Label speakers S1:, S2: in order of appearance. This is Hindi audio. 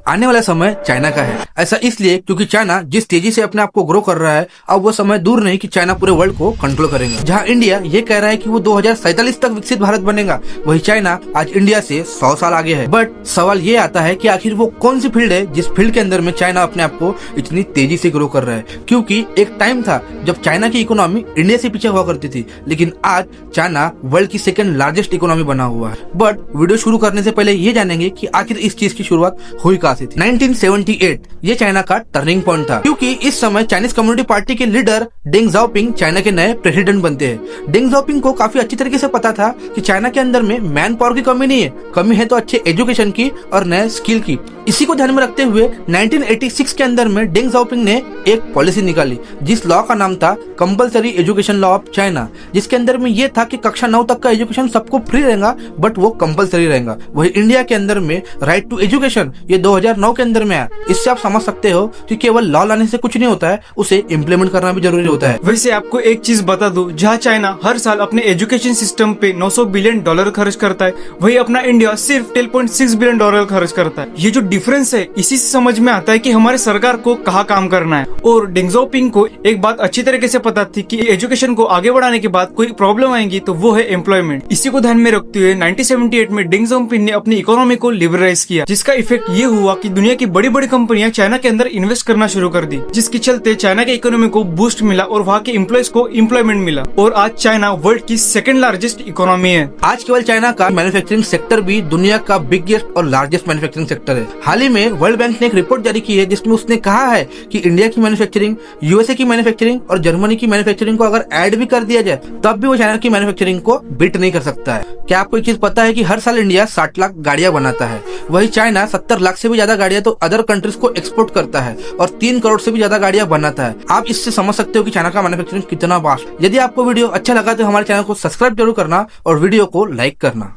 S1: आने वाला समय चाइना का है। ऐसा इसलिए क्योंकि चाइना जिस तेजी से अपने आप को ग्रो कर रहा है, अब वो समय दूर नहीं कि चाइना पूरे वर्ल्ड को कंट्रोल करेंगे। जहां इंडिया ये कह रहा है कि वो 2047 तक विकसित भारत बनेगा, वही चाइना आज इंडिया से 100 साल आगे है। बट सवाल ये आता है कि आखिर वो कौन सी फील्ड है जिस फील्ड के अंदर में चाइना अपने आप को इतनी तेजी से ग्रो कर रहा है। क्योंकि एक टाइम था जब चाइना की इकोनॉमी इंडिया से पीछे हुआ करती थी, लेकिन आज चाइना वर्ल्ड की सेकंड लार्जेस्ट इकोनॉमी बना हुआ है। बट वीडियो शुरू करने से पहले ये जानेंगे कि आखिर इस चीज की शुरुआत हुई कहां से थी। 1978 ये चाइना का टर्निंग पॉइंट था, क्योंकि इस समय चाइनीज कम्युनिस्ट पार्टी के लीडर डेंग जाओपिंग चाइना के नए प्रेसिडेंट बनते हैं। डेंग जाओपिंग को काफी अच्छी तरीके से पता था कि चाइना के अंदर में मैन पावर की कमी नहीं है, कमी है तो अच्छे एजुकेशन की और नए स्किल की। इसी को ध्यान में रखते हुए 1986 के अंदर में डेंग जाओपिंग ने एक पॉलिसी निकाली जिस लॉ का नाम था compulsory education law of China, जिसके अंदर में ये था कि कक्षा 9 तक का एजुकेशन सबको फ्री रहेगा, बट वो कंपलसरी रहेगा। वही इंडिया के अंदर में राइट टू एजुकेशन ये 2009 के अंदर में आया। इससे आप समझ सकते हो कि केवल लॉ लाने से कुछ नहीं होता है, उसे इम्प्लीमेंट करना भी जरूरी होता है।
S2: वैसे आपको एक चीज बता दूं, जहाँ चाइना हर साल अपने एजुकेशन सिस्टम पे $900 बिलियन खर्च करता है, वही अपना इंडिया सिर्फ $10.6 बिलियन खर्च करता है। ये जो डिफरेंस है, इसी से समझ में आता है कि हमारे सरकार को कहाँ काम करना है। और डेंग जाओपिंग को एक बात अच्छी तरीके से पता थी कि एजुकेशन को आगे बढ़ाने के बाद कोई प्रॉब्लम आएगी तो वो है एम्प्लॉयमेंट। इसी को ध्यान में रखते हुए 1978 में डेंग जाओपिंग ने अपनी इकोनॉमी को लिबरलाइज किया, जिसका इफेक्ट ये हुआ कि दुनिया की बड़ी बड़ी कंपनियां चाइना के अंदर इन्वेस्ट करना शुरू कर दी, जिसके चलते चाइना के इकोनॉमी को बूस्ट मिला और वहाँ के एम्प्लॉयज को एम्प्लॉयमेंट मिला। और आज चाइना वर्ल्ड की सेकंड लार्जेस्ट इकोनॉमी है।
S1: आज केवल चाइना का मैन्युफैक्चरिंग सेक्टर भी दुनिया का बिगेस्ट और लार्जेस्ट मैन्युफैक्चरिंग सेक्टर है। हाल ही में वर्ल्ड बैंक ने एक रिपोर्ट जारी की है जिसमें उसने कहा है कि इंडिया की मैन्युफैक्चरिंग, यूएसए की मैन्युफैक्चरिंग और जर्मनी की मैन्युफैक्चरिंग को अगर ऐड भी कर दिया जाए तब भी वो चाइना की मैन्युफैक्चरिंग को बीट नहीं कर सकता है। क्या आपको एक चीज पता है कि हर साल इंडिया 60 लाख गाड़ियां बनाता है, वही चाइना 70 लाख से भी ज्यादा गाड़ियां तो अदर कंट्रीज को एक्सपोर्ट करता है और 3 करोड़ से भी ज्यादा गाड़ियां बनाता है। आप इससे समझ सकते हो कि चाइना का मैन्युफैक्चरिंग कितना वास्ट। यदि आपको वीडियो अच्छा लगा तो हमारे चैनल को सब्सक्राइब जरूर करना और वीडियो को लाइक करना।